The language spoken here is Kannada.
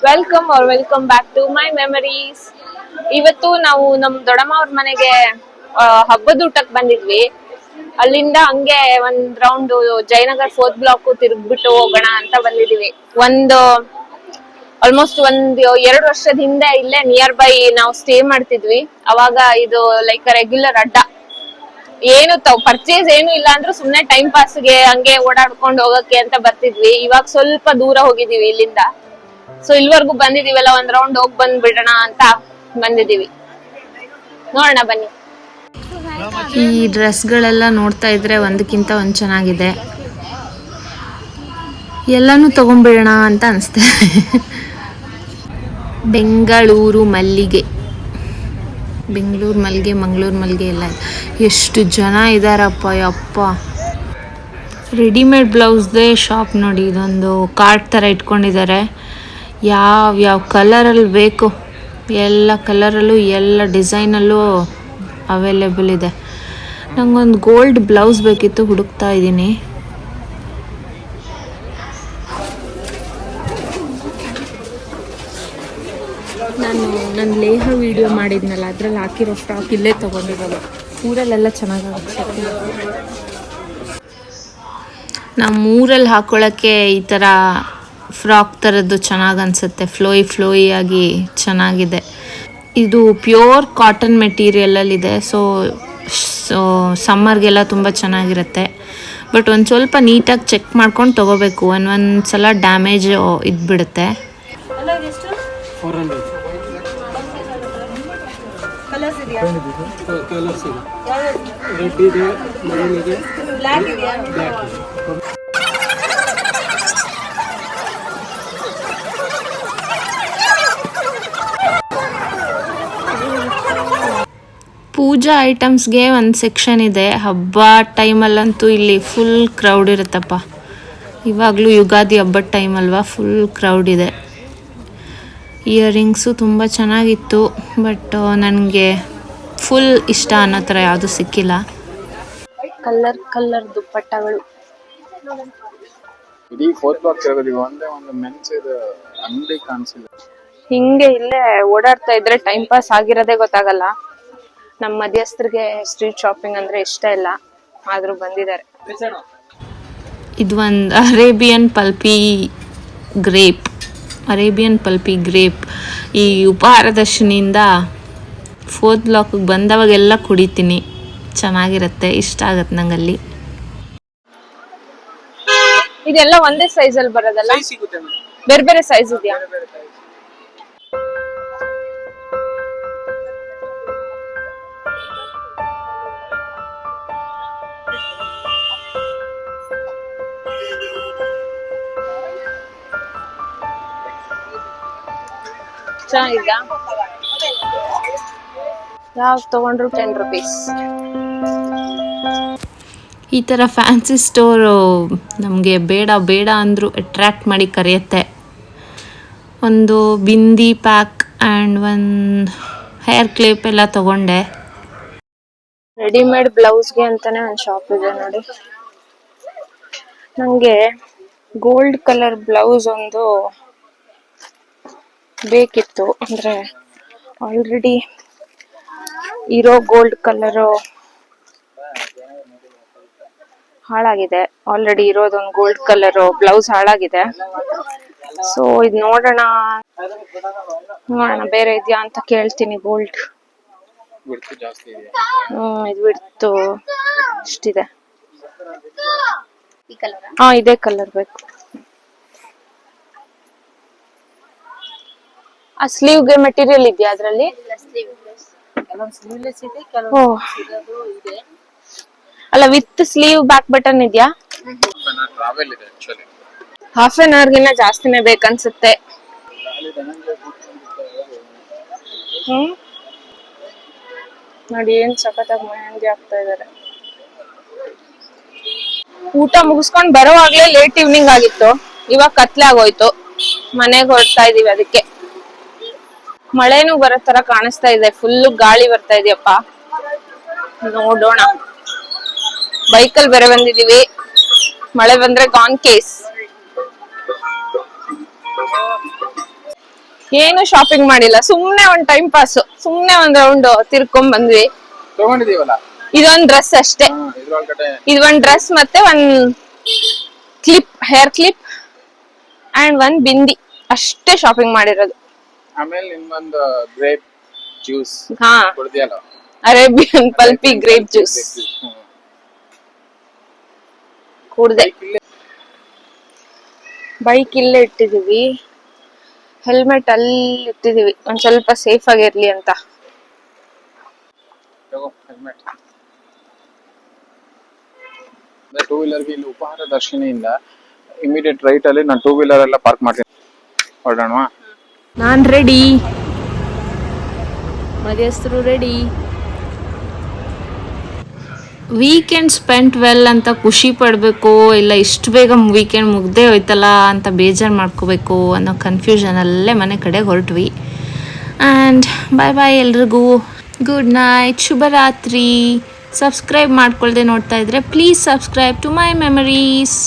Welcome back to my memories. ಇವತ್ತು ನಾವು ನಮ್ ದೊಡ್ಡಮ್ಮ ಅವ್ರ ಮನೆಗೆ ಹಬ್ಬದ ಊಟಕ್ಕೆ ಬಂದಿದ್ವಿ. ಅಲ್ಲಿಂದ ಹಂಗೆ ಒಂದ್ ರೌಂಡ್ ಜಯನಗರ್ 4th ಬ್ಲಾಕ್ ತಿರುಗ್ಬಿಟ್ಟು ಹೋಗೋಣ ಅಂತ ಬಂದಿದೀವಿ. ಆಲ್ಮೋಸ್ಟ್ 2 ವರ್ಷದ ಹಿಂದೆ ಇಲ್ಲೇ ನಿಯರ್ ಬೈ ನಾವು ಸ್ಟೇ ಮಾಡ್ತಿದ್ವಿ. ಅವಾಗ ಇದು ಲೈಕ್ ರೆಗ್ಯುಲರ್ ಅಡ್ಡ, ಏನು ಪರ್ಚೇಸ್ ಏನು ಇಲ್ಲ ಅಂದ್ರೂ ಸುಮ್ನೆ ಟೈಮ್ ಪಾಸ್ಗೆ ಹಂಗೆ ಓಡಾಡ್ಕೊಂಡು ಹೋಗಕ್ಕೆ ಅಂತ ಬರ್ತಿದ್ವಿ. ಇವಾಗ ಸ್ವಲ್ಪ ದೂರ ಹೋಗಿದೀವಿ ಇಲ್ಲಿಂದ. ಸೊ ಇಲ್ವರೆಗೂ ಬಂದಿದೀವಲ್ಲ, ಒಂದ್ ರೌಂಡ್ ಹೋಗ್ ಬಂದ್ಬಿಡೋಣ ಅಂತ ಬಂದಿದೀವಿ. ನೋಡೋಣ ಬನ್ನಿ. ಈ ಡ್ರೆಸ್ಗಳೆಲ್ಲ ನೋಡ್ತಾ ಇದ್ರೆ ಒಂದಕ್ಕಿಂತ ಒಂದು ಚೆನ್ನಾಗಿದೆ. ಎಲ್ಲನೂ ತಗೊಂಡ್ಬಿಡೋಣ ಅಂತ ಅನಿಸ್ತೆ. ಬೆಂಗಳೂರು ಮಲ್ಲಿಗೆ, ಮಂಗಳೂರು ಮಲ್ಲಿಗೆ ಎಲ್ಲ ಎಷ್ಟು ಜನ ಇದ್ದಾರಪ್ಪ ಯಪ್ಪ. ರೆಡಿಮೇಡ್ ಬ್ಲೌಸ್ದೇ ಶಾಪ್ ನೋಡಿ. ಇದೊಂದು ಕಾರ್ಟ್ ಥರ ಇಟ್ಕೊಂಡಿದ್ದಾರೆ. ಯಾವ ಕಲರಲ್ಲಿ ಬೇಕು ಎಲ್ಲ ಕಲರಲ್ಲೂ ಎಲ್ಲ ಡಿಸೈನಲ್ಲೂ ಅವೈಲೇಬಲ್ ಇದೆ. ನಂಗೊಂದು ಗೋಲ್ಡ್ ಬ್ಲೌಸ್ ಬೇಕಿತ್ತು, ಹುಡುಕ್ತಾ ಇದ್ದೀನಿ. ನಾನು ಲೇಹ ವಿಡಿಯೋ ಮಾಡಿದ್ನಲ್ಲ, ಅದ್ರಲ್ಲಿ ಹಾಕಿರೋ ಫ್ರಾಕ್ ಇಲ್ಲೇ ತೊಗೊಂಡಿರೋದು. ಊರಲ್ಲೆಲ್ಲ ಚೆನ್ನಾಗಾಗುತ್ತೆ. ನಮ್ಮ ಊರಲ್ಲಿ ಹಾಕೊಳ್ಳೋಕ್ಕೆ ಈ ಥರ ಫ್ರಾಕ್ ಥರದ್ದು ಚೆನ್ನಾಗಿ ಅನಿಸುತ್ತೆ. ಫ್ಲೋಯಿ ಆಗಿ ಚೆನ್ನಾಗಿದೆ. ಇದು ಪ್ಯೂರ್ ಕಾಟನ್ ಮೆಟೀರಿಯಲಲ್ಲಿದೆ. ಸೊ ಸಮ್ಮರ್ಗೆಲ್ಲ ತುಂಬ ಚೆನ್ನಾಗಿರುತ್ತೆ. ಬಟ್ ಒಂದು ಸ್ವಲ್ಪ ನೀಟಾಗಿ ಚೆಕ್ ಮಾಡ್ಕೊಂಡು ತೊಗೋಬೇಕು. ಒಂದೊಂದು ಸಲ ಡ್ಯಾಮೇಜ್ ಇದ್ಬಿಡುತ್ತೆ. ಪೂಜಾ ಐಟಮ್ಸ್ಗೆ ಒಂದು ಸೆಕ್ಷನ್ ಇದೆ. ಹಬ್ಬ ಟೈಮಲ್ಲಂತೂ ಇಲ್ಲಿ ಫುಲ್ ಕ್ರೌಡ್ ಇರುತ್ತಪ್ಪ. ಇವಾಗಲೂ ಯುಗಾದಿ ಹಬ್ಬದ ಟೈಮ್ ಅಲ್ವಾ, ಫುಲ್ ಕ್ರೌಡ್ ಇದೆ. ಇಯರಿಂಗ್ಸು ತುಂಬ ಚೆನ್ನಾಗಿತ್ತು, ಬಟ್ ನನಗೆ ಫುಲ್ ಇಷ್ಟ ಅನ್ನೋ ಥರ ಯಾವುದು ಸಿಕ್ಕಿಲ್ಲ. ಕಲರ್ ದುಪ್ಪಟ್ಟಗಳು. ಹಿಂಗೆ ಇಲ್ಲೇ ಓಡಾಡ್ತಾ ಇದ್ರೆ ಟೈಮ್ ಪಾಸ್ ಆಗಿರೋದೇ ಗೊತ್ತಾಗಲ್ಲ. ನಮ್ಮ ಮಧ್ಯಸ್ಥರಿಗೆ ಸ್ಟ್ರೀಟ್ ಶಾಪಿಂಗ್ ಅಂದ್ರೆ ಇಷ್ಟ ಇಲ್ಲ, ಆದ್ರೂ ಬಂದಿದ್ದಾರೆ. ಇದು ಒಂದು ಅರೇಬಿಯನ್ ಪಲ್ಪಿ ಗ್ರೇಪ್. ಈ ಉಪಹಾರ ದರ್ಶನಿಯಿಂದ 4th ಬ್ಲಾಕ್ಗೆ ಬಂದವಾಗೆಲ್ಲ ಕುಡಿತೀನಿ. ಚೆನ್ನಾಗಿರುತ್ತೆ, ಇಷ್ಟ ಆಗತ್ತೆ ನಂಗಲ್ಲಿ. ಇದೆಲ್ಲ ಒಂದೇ ಸೈಜ್ ಅಲ್ಲಿ ಬರೋದಲ್ಲ, ಬೇರೆ ಬೇರೆ ಸೈಜ್ ಇದೆಯಾ? ಚೆನ್ನಾಗಿದ್ದ. ಯಾವ ತಗೊಂಡ್ರು 10 rupees. ಈ ಥರ ಫ್ಯಾನ್ಸಿ ಸ್ಟೋರು ನಮಗೆ ಬೇಡ ಅಂದರೂ ಅಟ್ರ್ಯಾಕ್ಟ್ ಮಾಡಿ ಕರೆಯುತ್ತೆ. ಒಂದು ಬಿಂದಿ ಪ್ಯಾಕ್ ಆ್ಯಂಡ್ ಒಂದು ಹೇರ್ ಕ್ಲಿಪ್ ಎಲ್ಲ ತಗೊಂಡೆ. ರೆಡಿಮೇಡ್ ಬ್ಲೌಸ್ಗೆ ಅಂತಾನೆ ಒಂದು ಶಾಪ್ ಇದೆ ನೋಡಿ. ನನಗೆ ಗೋಲ್ಡ್ ಕಲರ್ ಬ್ಲೌಸ್ ಒಂದು ಬೇಕಿತ್ತು. ಅಂದ್ರೆ ಆಲ್ರೆಡಿ ಇರೋ ಗೋಲ್ಡ್ ಕಲರು ಹಾಳಾಗಿದೆ. ಆಲ್ರೆಡಿ ಇರೋದೊಂದು ಗೋಲ್ಡ್ ಕಲರ್ ಬ್ಲೌಸ್ ಹಾಳಾಗಿದೆ. ಸೊ ಇದು ನೋಡೋಣ ಬೇರೆ ಇದೆಯಾ ಅಂತ ಕೇಳ್ತೀನಿ. ಗೋಲ್ಡ್ ಇದು ಬಿಡ್ತು ಇಷ್ಟಿದೆ. ಹಾ, ಇದೇ ಕಲರ್ ಬೇಕು. ಆ ಸ್ಲೀವ್ಗೆ ಮೆಟೀರಿಯಲ್ ಇದೆಯಾ ಅದ್ರಲ್ಲಿ? ಅಲ್ಲ, ವಿತ್ ಸ್ಲೀವ್ ಬ್ಯಾಕ್ ಬಟನ್ ಇದೆಯಾ? ಹಾಫ್ ಅನ್ ಅವರ್ಗಿನ್ನ ಜಾಸ್ತಿನೇ ಬೇಕನ್ಸುತ್ತೆ. ನೋಡಿ ಏನ್ ಸಖತ್ತಾಗಿ ಮೆಹಂದಿ ಆಗ್ತಾ ಇದಾರೆ. ಊಟ ಮುಗಿಸ್ಕೊಂಡ್ ಬರೋವಾಗ್ಲೇ ಲೇಟ್ ಈವ್ನಿಂಗ್ ಆಗಿತ್ತು. ಇವಾಗ ಕತ್ಲೆ ಆಗೋಯ್ತು. ಮನೆಗೆ ಹೊರಡ್ತಾ ಇದೀವಿ. ಅದಕ್ಕೆ ಮಳೆನೂ ಬರೋ ತರ ಕಾಣಿಸ್ತಾ ಇದೆ. ಫುಲ್ ಗಾಳಿ ಬರ್ತಾ ಇದೆಯಪ್ಪ. ನೋಡೋಣ. ಬೈಕಲ್ಲಿ ಬೇರೆ ಬಂದಿದೀವಿ. ಮಳೆ ಬಂದ್ರೆ ಗಾನ್ ಕೇಸ್. ಏನು ಶಾಪಿಂಗ್ ಮಾಡಿಲ್ಲ, ಸುಮ್ನೆ ಒಂದ್ ಟೈಮ್ ಪಾಸ್, ಸುಮ್ನೆ ಒಂದ್ ರೌಂಡ್ ತಿರ್ಕೊಂಡ್ ಬಂದ್ವಿ. ತಗೊಂಡಿದೀವಲ್ಲ ಇದೊಂದ್ ಡ್ರೆಸ್ ಅಷ್ಟೇ, ಇದ್ರೊಳಗಡೆ ಇದೊಂದ್ ಡ್ರೆಸ್ ಮತ್ತೆ ಒಂದ್ ಕ್ಲಿಪ್, ಹೇರ್ ಕ್ಲಿಪ್ ಅಂಡ್ ಒಂದ್ ಬಿಂದಿ ಅಷ್ಟೇ ಶಾಪಿಂಗ್ ಮಾಡಿರೋದು. ಆಮೇಲೆ ನಿಮ್ಗೊಂದು ಗ್ರೇಪ್ ಜ್ಯೂಸ್ ಹಾ, ಕುಡ್ದಿಯಲ್ಲ, ಅರೇಬಿಯನ್ ಪಲ್ಪಿ ಗ್ರೇಪ್ ಜ್ಯೂಸ್ ಕುಡ್ದೆ. ಬೈಕ್ ಇಲ್ಲೇ ಇಟ್ಟಿದೀವಿ, ಹೆಲ್ಮೆಟ್ ಅಲ್ಲಿ ಇಟ್ಟಿದೀವಿ ಒಂದ್ ಸ್ವಲ್ಪ ಸೇಫ್ ಆಗಿರ್ಲಿ ಅಂತ. ಹೆಲ್ಮೆಟ್. ಟೂ ವೀಲರ್ಗೆ ಇಲ್ಲಿ ಉಪಹಾರ ದರ್ಶಿನಿಯಿಂದ ಇಮಿಡಿಯೇಟ್ ರೈಟ್ ಅಲ್ಲಿ ನಾನು ಟೂ ವೀಲರ್ ಎಲ್ಲ ಪಾರ್ಕ್ ಮಾಡ್ತೀನಿ. ಹೊರಡೋಣ. ನಾನ್ ರೆಡಿ, ಮಧ್ಯಸ್ಥರು ರೆಡಿ. ವೀಕೆಂಡ್ ಸ್ಪೆಂಟ್ ವೆಲ್ ಅಂತ ಖುಷಿ ಪಡಬೇಕು, ಇಲ್ಲ ಇಷ್ಟು ಬೇಗ ವೀಕೆಂಡ್ ಮುಗ್ದೇ ಹೋಯ್ತಲ್ಲ ಅಂತ ಬೇಜಾರು ಮಾಡ್ಕೋಬೇಕು ಅನ್ನೋ ಕನ್ಫ್ಯೂಷನಲ್ಲೇ ಮನೆ ಕಡೆ ಹೊರಟ್ವಿ. ಆ್ಯಂಡ್ ಬಾಯ್ ಬಾಯ್ ಎಲ್ರಿಗೂ, ಗುಡ್ ನೈಟ್, ಶುಭರಾತ್ರಿ. ಸಬ್ಸ್ಕ್ರೈಬ್ ಮಾಡ್ಕೊಳ್ದೆ ನೋಡ್ತಾ ಇದ್ರೆ please subscribe to my memories.